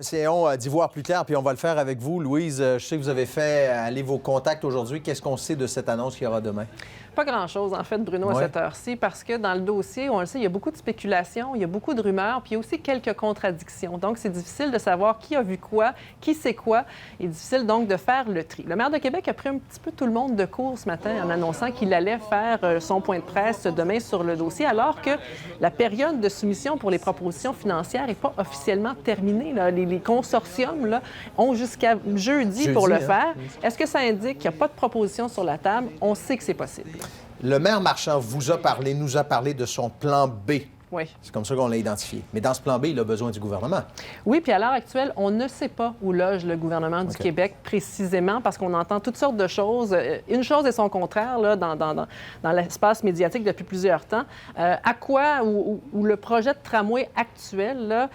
Essayons d'y voir plus clair, puis on va le faire avec vous. Louise, je sais que vous avez fait aller vos contacts aujourd'hui. Qu'est-ce qu'on sait de cette annonce qu'il y aura demain? Pas grand-chose, en fait, Bruno, à cette heure-ci, parce que dans le dossier, on le sait, il y a beaucoup de spéculations, il y a beaucoup de rumeurs, puis il y a aussi quelques contradictions. Donc, c'est difficile de savoir qui a vu quoi, qui sait quoi. Il est difficile, donc, de faire le tri. Le maire de Québec a pris un petit peu tout le monde de court ce matin en annonçant qu'il allait faire son point de presse demain sur le dossier, alors que la période de soumission pour les propositions financières n'est pas officiellement terminée. Là. Les consortiums là, ont jusqu'à jeudi pour le faire. Est-ce que ça indique qu'il n'y a pas de proposition sur la table? On sait que c'est possible. Le maire Marchand vous a parlé, nous a parlé de son plan B. Oui. C'est comme ça qu'on l'a identifié. Mais dans ce plan B, il a besoin du gouvernement. Oui, puis à l'heure actuelle, on ne sait pas où loge le gouvernement du Québec précisément parce qu'on entend toutes sortes de choses. Une chose et son contraire là, dans l'espace médiatique depuis plusieurs temps. À quoi ou le projet de tramway actuel, là,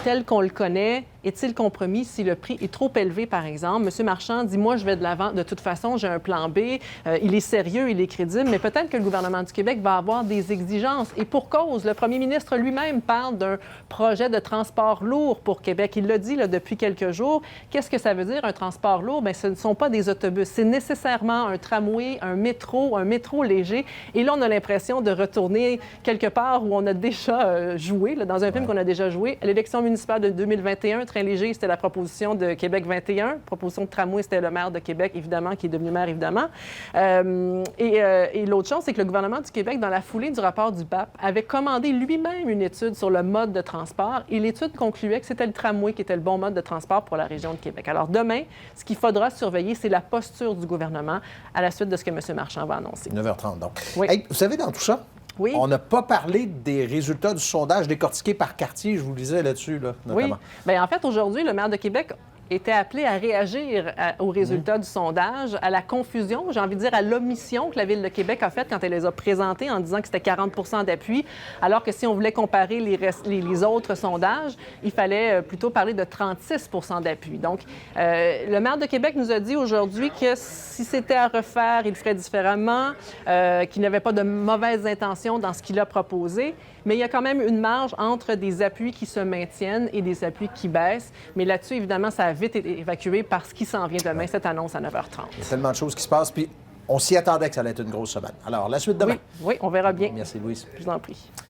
tel qu'on le connaît, est-il compromis si le prix est trop élevé, par exemple? M. Marchand dit, moi, je vais de l'avant. De toute façon, j'ai un plan B. Il est sérieux, il est crédible, mais peut-être que le gouvernement du Québec va avoir des exigences. Et pour cause, le premier ministre lui-même parle d'un projet de transport lourd pour Québec. Il l'a dit là, depuis quelques jours. Qu'est-ce que ça veut dire, un transport lourd? Bien, ce ne sont pas des autobus. C'est nécessairement un tramway, un métro léger. Et là, on a l'impression de retourner quelque part où on a déjà joué, là, dans un film qu'on a déjà joué. À l'élection municipale de 2021, train léger, c'était la proposition de Québec 21. Proposition de tramway, c'était le maire de Québec, évidemment, qui est devenu maire, évidemment. Et l'autre chose, c'est que le gouvernement du Québec, dans la foulée du rapport du BAP, avait commandé lui-même une étude sur le mode de transport. Et l'étude concluait que c'était le tramway qui était le bon mode de transport pour la région de Québec. Alors demain, ce qu'il faudra surveiller, c'est la posture du gouvernement à la suite de ce que M. Marchand va annoncer. 9h30, donc. Oui. Hey, vous savez, dans tout ça, oui. On n'a pas parlé des résultats du sondage décortiqué par quartier, je vous le disais là-dessus, là, notamment. Oui. Bien, en fait, aujourd'hui, le maire de Québec était appelé à réagir aux résultats du sondage, à la confusion, j'ai envie de dire à l'omission que la Ville de Québec a faite quand elle les a présentés en disant que c'était 40 d'appui, alors que si on voulait comparer les autres sondages, il fallait plutôt parler de 36 d'appui. Donc, le maire de Québec nous a dit aujourd'hui que si c'était à refaire, il le ferait différemment, qu'il n'avait pas de mauvaises intentions dans ce qu'il a proposé, mais il y a quand même une marge entre des appuis qui se maintiennent et des appuis qui baissent. Mais là-dessus, évidemment, ça a vite été évacué par ce qui s'en vient demain, cette annonce à 9h30. Il y a tellement de choses qui se passent, puis on s'y attendait que ça allait être une grosse semaine. Alors, la suite demain. Oui, on verra bien. Merci, Louise. Je vous en prie.